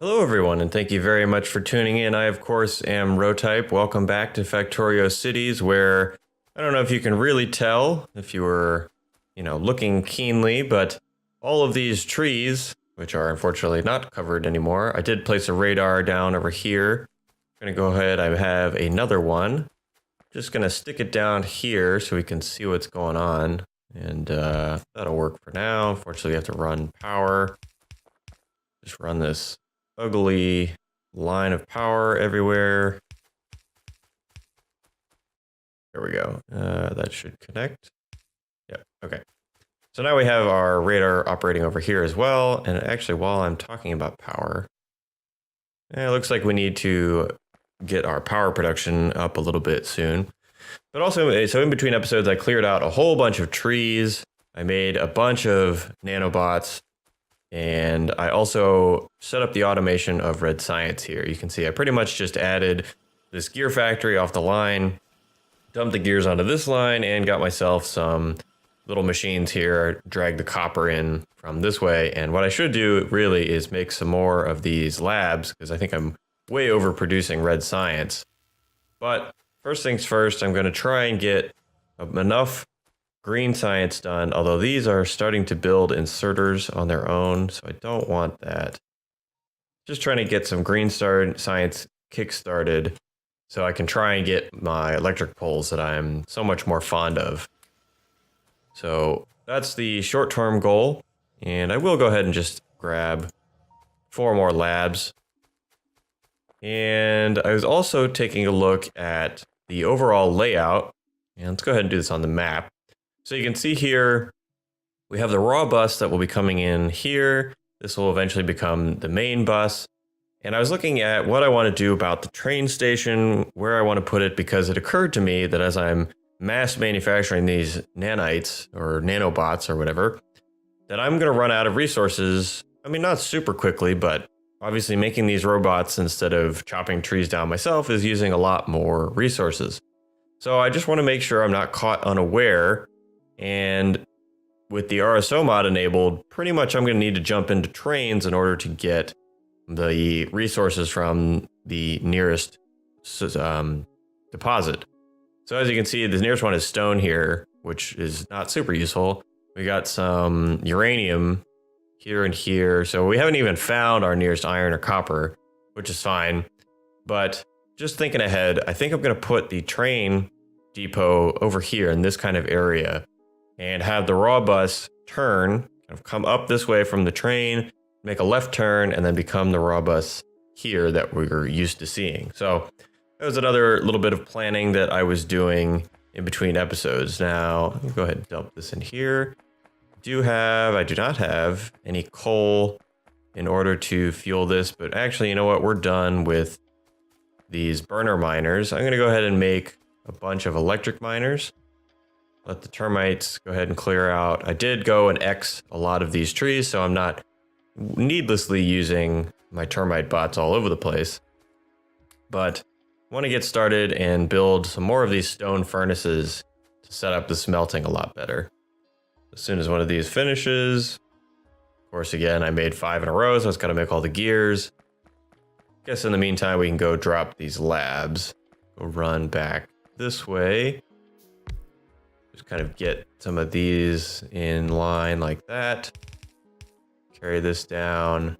Hello everyone, and thank you very much for tuning in. I, of course, am Rotype. Welcome back to Factorio Cities, where I don't know if you can really tell if you were, looking keenly, but all of these trees, which are unfortunately not covered anymore, I did place a radar down over here. I'm gonna go ahead, I have another one. Just gonna stick it down here so we can see what's going on. And that'll work for now. Unfortunately, we have to run power. Just run this ugly line of power everywhere. There we go. That should connect. Yep, okay. So now we have our radar operating over here as well. And actually, while I'm talking about power, it looks like we need to get our power production up a little bit soon. But also, so in between episodes, I cleared out a whole bunch of trees. I made a bunch of nanobots. And I also set up the automation of Red Science here. You can see I pretty much just added this gear factory off the line, dumped the gears onto this line, and got myself some little machines here, drag the copper in from this way. And what I should do really is make some more of these labs, because I think I'm way overproducing Red Science. But first things first, I'm going to try and get enough green science done, although these are starting to build inserters on their own, so I don't want that. Just trying to get some green science kick-started so I can try and get my electric poles that I'm so much more fond of. So that's the short-term goal, and I will go ahead and just grab 4 more labs. And I was also taking a look at the overall layout, and let's go ahead and do this on the map. So you can see here, we have the raw bus that will be coming in here. This will eventually become the main bus. And I was looking at what I want to do about the train station, where I want to put it, because it occurred to me that as I'm mass manufacturing these nanites or nanobots or whatever, that I'm going to run out of resources. I mean, not super quickly, but obviously making these robots instead of chopping trees down myself is using a lot more resources. So I just want to make sure I'm not caught unaware. And with the RSO mod enabled, pretty much I'm going to need to jump into trains in order to get the resources from the nearest deposit. So as you can see, the nearest one is stone here, which is not super useful. We got some uranium here and here. So we haven't even found our nearest iron or copper, which is fine. But just thinking ahead, I think I'm going to put the train depot over here in this kind of area, and have the raw bus turn, kind of come up this way from the train, make a left turn, and then become the raw bus here that we're used to seeing. So that was another little bit of planning that I was doing in between episodes. Now, let me go ahead and dump this in here. I do not have any coal in order to fuel this, but actually, you know what? We're done with these burner miners. I'm going to go ahead and make a bunch of electric miners. Let the termites go ahead and clear out. I did go and X a lot of these trees, so I'm not needlessly using my termite bots all over the place. But I want to get started and build some more of these stone furnaces to set up the smelting a lot better. As soon as one of these finishes, of course, again, I made 5 in a row, so it's got to make all the gears. Guess in the meantime, we can go drop these labs. Go run back this way. Just kind of get some of these in line like that. Carry this down.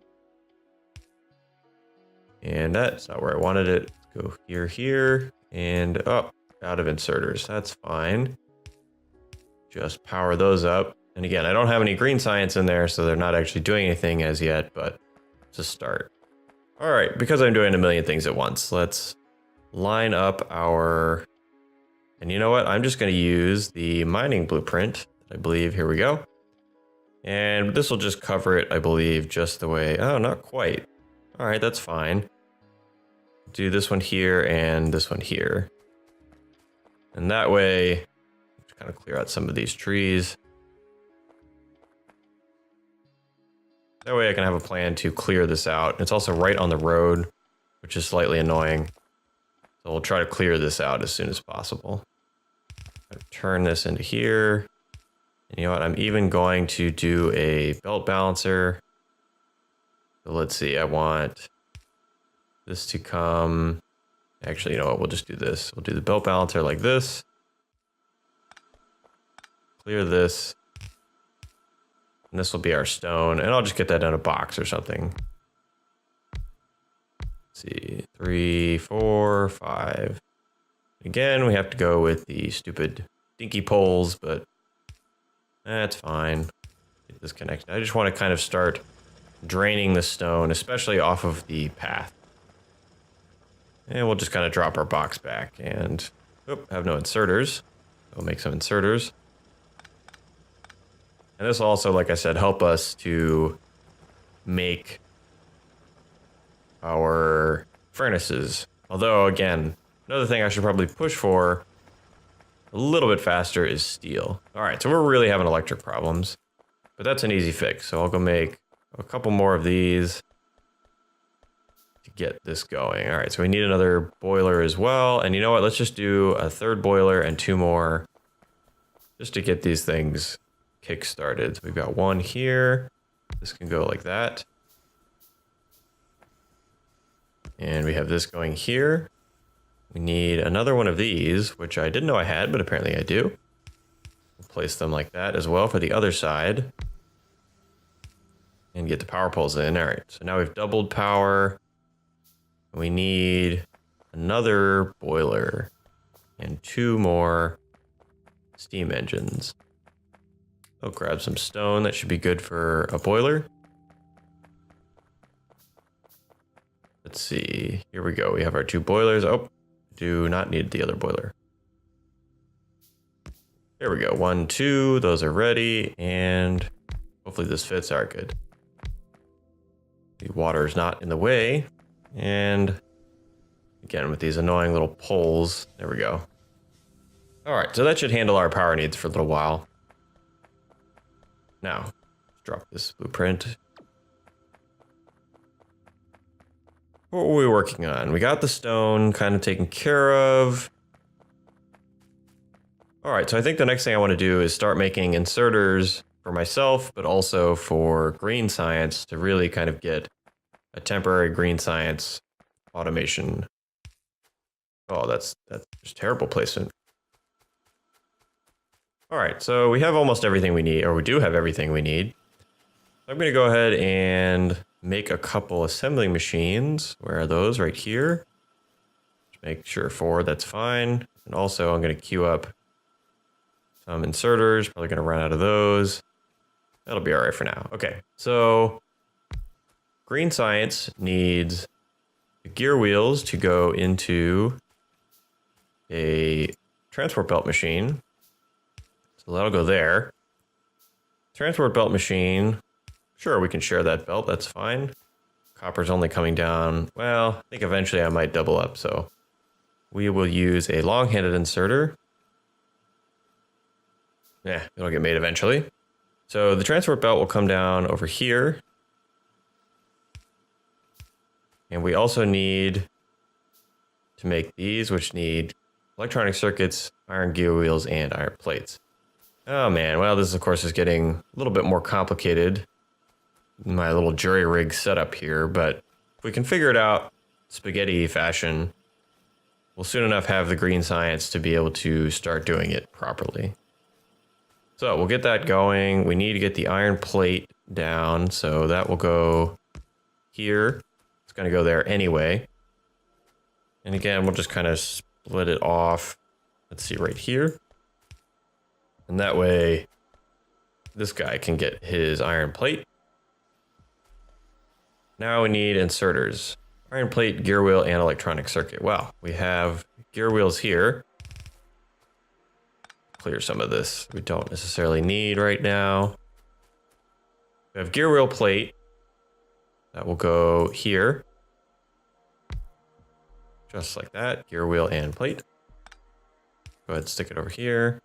And that's not where I wanted it. Go here, and up, out of inserters. That's fine. Just power those up. And again, I don't have any green science in there, so they're not actually doing anything as yet, but it's a start. All right, because I'm doing a million things at once, let's line up our... And you know what? I'm just going to use the mining blueprint, I believe. Here we go. And this will just cover it, I believe, just the way... Oh, not quite. All right, that's fine. Do this one here and this one here. And that way, just kind of clear out some of these trees. That way I can have a plan to clear this out. It's also right on the road, which is slightly annoying. So we'll try to clear this out as soon as possible. Turn this into here. And you know what? I'm even going to do a belt balancer. So let's see, I want this to come. Actually, you know what? We'll just do this. We'll do the belt balancer like this. Clear this. And this will be our stone. And I'll just get that in a box or something. Let's see, 3, 4, 5. Again, we have to go with the stupid dinky poles, but that's fine. Get this connected. I just want to kind of start draining the stone, especially off of the path. And we'll just kind of drop our box back and have no inserters. We'll make some inserters. And this will also, like I said, help us to make our furnaces. Although, again, another thing I should probably push for a little bit faster is steel. All right, so we're really having electric problems, but that's an easy fix. So I'll go make a couple more of these to get this going. All right, so we need another boiler as well. And you know what? Let's just do a third boiler and 2 more just to get these things kick-started. So we've got 1 here. This can go like that. And we have this going here. We need another one of these, which I didn't know I had, but apparently I do. We'll place them like that as well for the other side. And get the power poles in. All right, so now we've doubled power. We need another boiler and 2 more steam engines. I'll grab some stone. That should be good for a boiler. Let's see. Here we go. We have our 2 boilers. Oh, do not need the other boiler. There we go. 1, 2. Those are ready. And hopefully this fits. All right, good. The water is not in the way. And again, with these annoying little poles. There we go. All right, so that should handle our power needs for a little while. Now, let's drop this blueprint. What were we working on? We got the stone kind of taken care of. All right, so I think the next thing I want to do is start making inserters for myself, but also for green science to really kind of get a temporary green science automation. Oh, that's just terrible placement. All right, so we have almost everything we need, or we do have everything we need. I'm going to go ahead and make a couple assembling machines. Where are those? Right here. Just make sure 4, that's fine. And also I'm going to queue up some inserters. Probably going to run out of those. That'll be all right for now. Okay, so green science needs the gear wheels to go into a transport belt machine. So that'll go there. Transport belt machine. Sure, we can share that belt. That's fine. Copper's only coming down. Well, I think eventually I might double up. So we will use a long-handed inserter. Yeah, it'll get made eventually. So the transport belt will come down over here. And we also need to make these, which need electronic circuits, iron gear wheels, and iron plates. Oh man, well, this of course is getting a little bit more complicated. My little jury rig setup here, but if we can figure it out spaghetti fashion, we'll soon enough have the green science to be able to start doing it properly. So we'll get that going. We need to get the iron plate down, so that will go here. It's going to go there anyway. And again, we'll just kind of split it off. Let's see, right here. And that way, this guy can get his iron plate. Now we need inserters. Iron plate, gear wheel, and electronic circuit. Well, we have gear wheels here. Clear some of this we don't necessarily need right now. We have gear wheel plate. That will go here. Just like that. Gear wheel and plate. Go ahead and stick it over here.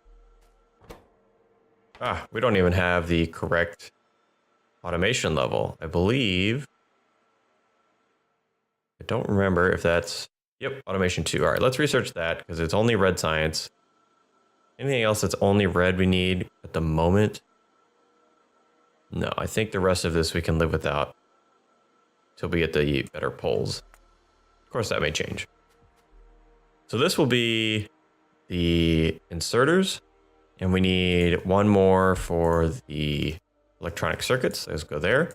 Ah, we don't even have the correct automation level. I believe. I don't remember if that's... Yep, automation 2. All right, let's research that because it's only red science. Anything else that's only red we need at the moment? No, I think the rest of this we can live without. till we get the better poles. Of course, that may change. So this will be the inserters, and we need one more for the electronic circuits. Let's go there.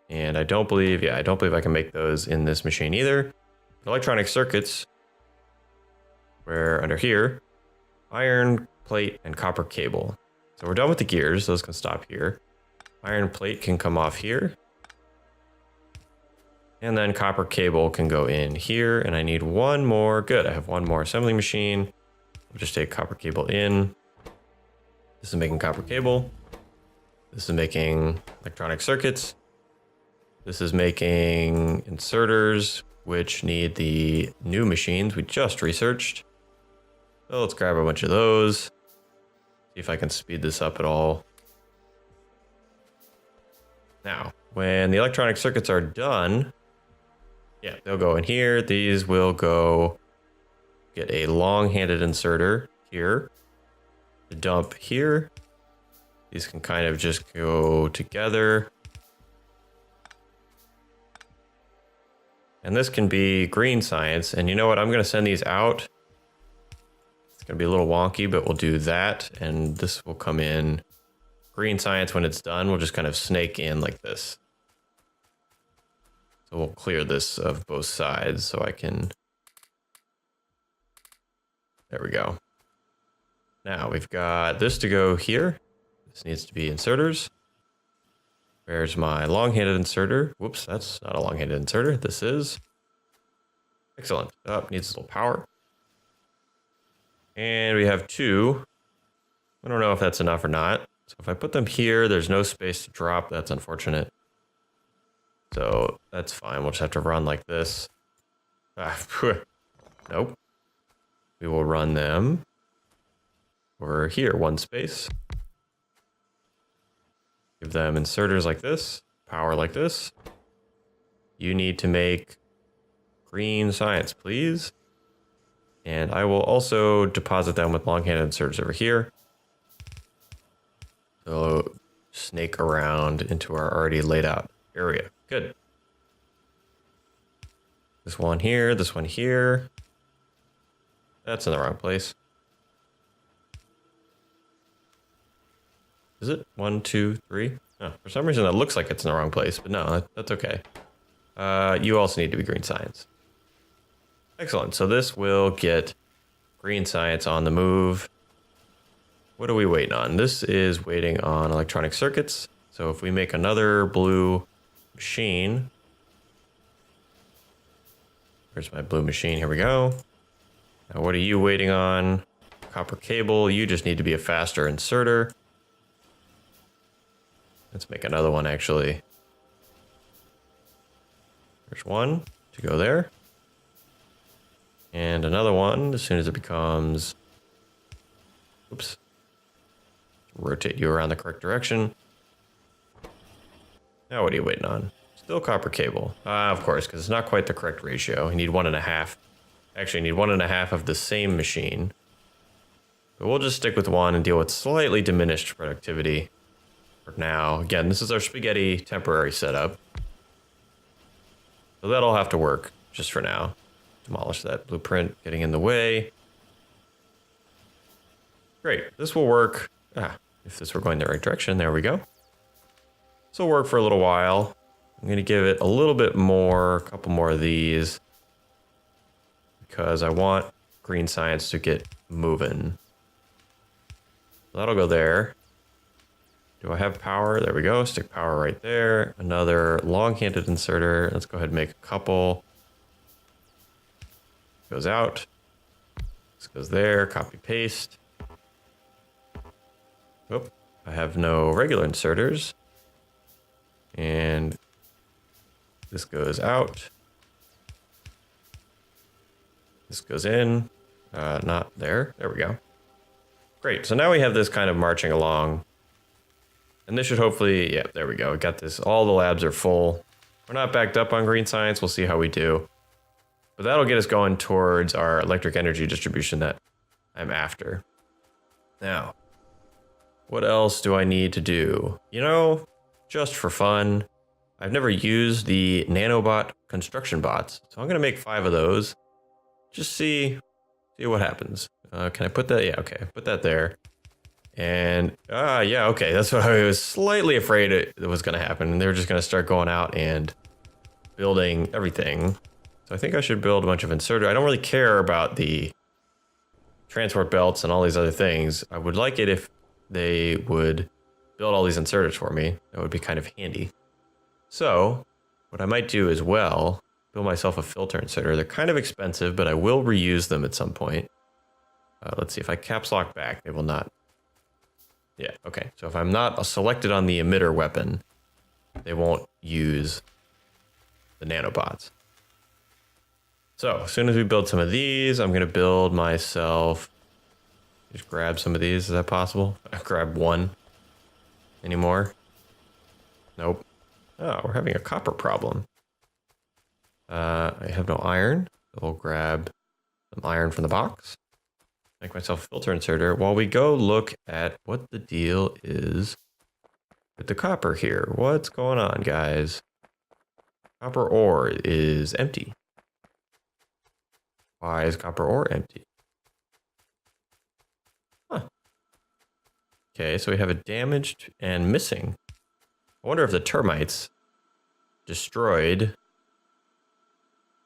And I don't believe I can make those in this machine either. Electronic circuits, where under here, iron plate and copper cable. So we're done with the gears. Those can stop here. Iron plate can come off here. And then copper cable can go in here. And I need one more. Good, I have one more assembling machine. We'll just take copper cable in. This is making copper cable. This is making electronic circuits. This is making inserters, which need the new machines we just researched. So let's grab a bunch of those. See if I can speed this up at all. Now, when the electronic circuits are done, yeah, they'll go in here. These will go get a long-handed inserter here. The dump here. These can kind of just go together. And this can be green science. And you know what? I'm going to send these out. It's going to be a little wonky, but we'll do that. And this will come in green science when it's done. We'll just kind of snake in like this. So we'll clear this of both sides so I can... There we go. Now we've got this to go here. This needs to be inserters. Where's my long-handed inserter? Whoops, that's not a long-handed inserter. This is. Excellent. Oh, needs a little power. And we have two. I don't know if that's enough or not. So if I put them here, there's no space to drop. That's unfortunate. So that's fine. We'll just have to run like this. Nope. We will run them. We're here, one space. Give them inserters like this, power like this. You need to make green science, please. And I will also deposit them with long-handed inserters over here. So snake around into our already laid out area. Good. This one here, this one here. That's in the wrong place. Is it? 1, 2, 3? Oh, for some reason that looks like it's in the wrong place, but no, that's okay. You also need to be green science. Excellent. So this will get green science on the move. What are we waiting on? This is waiting on electronic circuits. So if we make another blue machine. Where's my blue machine? Here we go. Now what are you waiting on? Copper cable. You just need to be a faster inserter. Let's make another one, actually. There's one to go there. And another one as soon as it becomes... Oops. Rotate you around the correct direction. Now what are you waiting on? Still copper cable. Of course, because it's not quite the correct ratio. You need 1.5. Actually, you need 1.5 of the same machine. But we'll just stick with one and deal with slightly diminished productivity. For now, again, this is our spaghetti temporary setup. So that'll have to work just for now. Demolish that blueprint getting in the way. Great, this will work. If this were going the right direction, there we go. This will work for a little while. I'm gonna give it a little bit more, a couple more of these. Because I want green science to get moving. That'll go there. Do I have power? There we go. Stick power right there. Another long-handed inserter. Let's go ahead and make a couple. Goes out. This goes there. Copy paste. Oh, I have no regular inserters. And this goes out. This goes in. Not there. There we go. Great. So now we have this kind of marching along. And this should hopefully, yeah, there we go. We got this. All the labs are full. We're not backed up on green science. We'll see how we do. But that'll get us going towards our electric energy distribution that I'm after. Now, what else do I need to do? You know, just for fun, I've never used the nanobot construction bots, so I'm gonna make 5 of those. Just see what happens. Can I put that? Yeah, okay, put that there. And yeah, okay, that's what I was slightly afraid it was gonna happen. They were just gonna start going out and building everything. So I think I should build a bunch of inserter. I don't really care about the transport belts and all these other things. I would like it if they would build all these inserters for me. That would be kind of handy. So what I might do as well, build myself a filter inserter. They're kind of expensive, but I will reuse them at some point. Let's see if I caps lock back, they will not. Yeah, okay. So if I'm not selected on the emitter weapon, they won't use the nanobots. So as soon as we build some of these, I'm gonna build myself, just grab some of these, is that possible? I'll grab one. Any more? Nope. Oh, we're having a copper problem. I have no iron. We'll grab some iron from the box. Make myself a filter inserter while we go look at what the deal is with the copper here. What's going on, guys? Copper ore is empty. Why is copper ore empty? Huh. Okay, so we have a damaged and missing. I wonder if the termites destroyed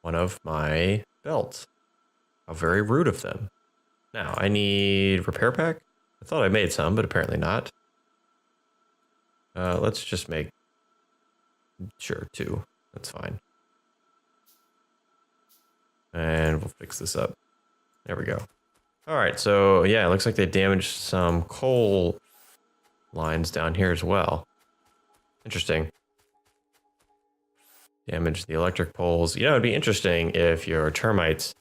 one of my belts. How very rude of them. Now, I need repair pack. I thought I made some, but apparently not. Let's just make, sure, 2. That's fine. And we'll fix this up. There we go. All right, so yeah, it looks like they damaged some coal lines down here as well. Interesting. Damaged the electric poles. You know, it'd be interesting if your termites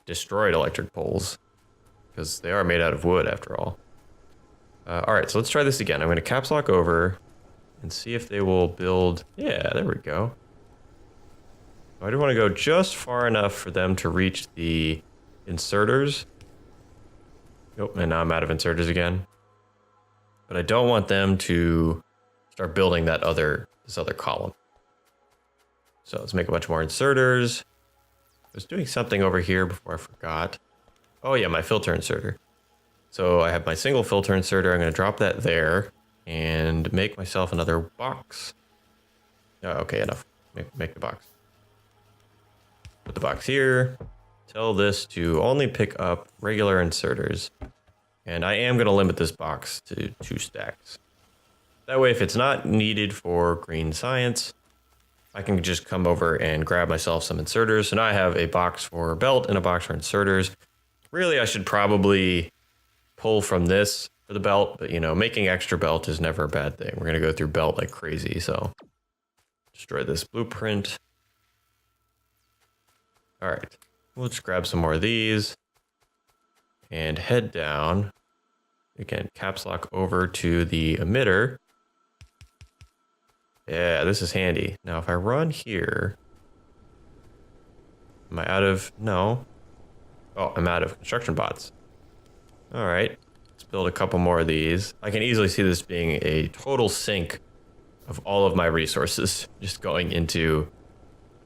destroyed electric poles, because they are made out of wood after all. All right, so let's try this again. I'm going to caps lock over and see if they will build. Yeah, there we go. I do want to go just far enough for them to reach the inserters. Nope, and now I'm out of inserters again. But I don't want them to start building this other column. So let's make a bunch more inserters. I was doing something over here before I forgot. Oh yeah, my filter inserter. So I have my single filter inserter. I'm going to drop that there and make myself another box. Oh, okay, enough. Make the box. Put the box here. Tell this to only pick up regular inserters. And I am going to limit this box to 2 stacks. That way, if it's not needed for green science, I can just come over and grab myself some inserters. So now I have a box for belt and a box for inserters. Really, I should probably pull from this for the belt, but you know, making extra belt is never a bad thing. We're going to go through belt like crazy, so destroy this blueprint. All right, we'll just grab some more of these and head down. Again, caps lock over to the emitter. Yeah, this is handy. Now, if I run here, am I out of, no. Oh, I'm out of construction bots. All right, let's build a couple more of these. I can easily see this being a total sink of all of my resources just going into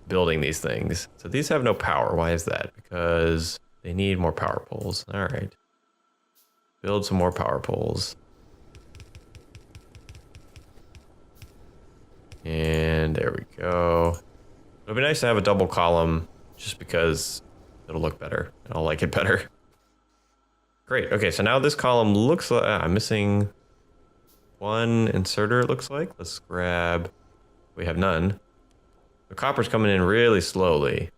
building these things. So these have no power. Why is that? Because they need more power poles. All right. Build some more power poles. And there we go. It'll be nice to have a double column just because it'll look better. I'll like it better. Great. Okay, so now this column looks like I'm missing one inserter, it looks like. Let's grab, we have none. The copper's coming in really slowly.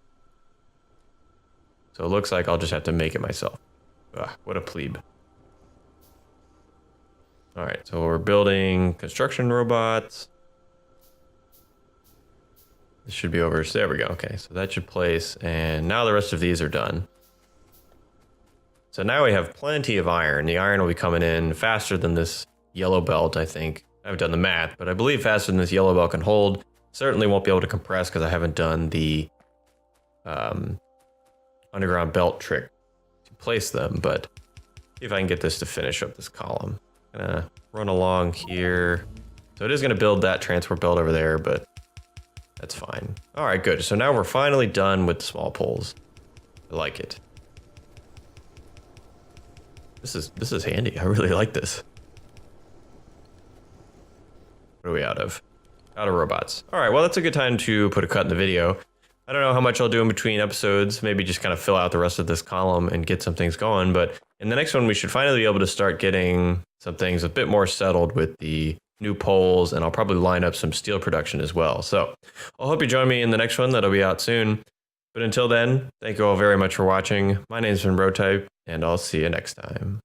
So it looks like I'll just have to make it myself. Ugh, what a plebe. All right, so we're building construction robots. This should be over, so there we go. Okay, so that should place, and now the rest of these are done. So now we have plenty of iron. The iron will be coming in faster than this yellow belt, I think. I haven't done the math, but I believe faster than this yellow belt can hold. Certainly won't be able to compress because I haven't done the underground belt trick to place them, but see if I can get this to finish up this column. Gonna run along here. So it is gonna build that transport belt over there, but That's fine. All right, good. So now we're finally done with the small poles. I like it. This is handy. I really like this. What are we out of? Out of robots. All right, well, that's a good time to put a cut in the video. I don't know how much I'll do in between episodes. Maybe just kind of fill out the rest of this column and get some things going. But in the next one, we should finally be able to start getting some things a bit more settled with the new poles, and I'll probably line up some steel production as well. So I hope you join me in the next one. That'll be out soon. But until then, thank you all very much for watching. My name's been Brotype, and I'll see you next time.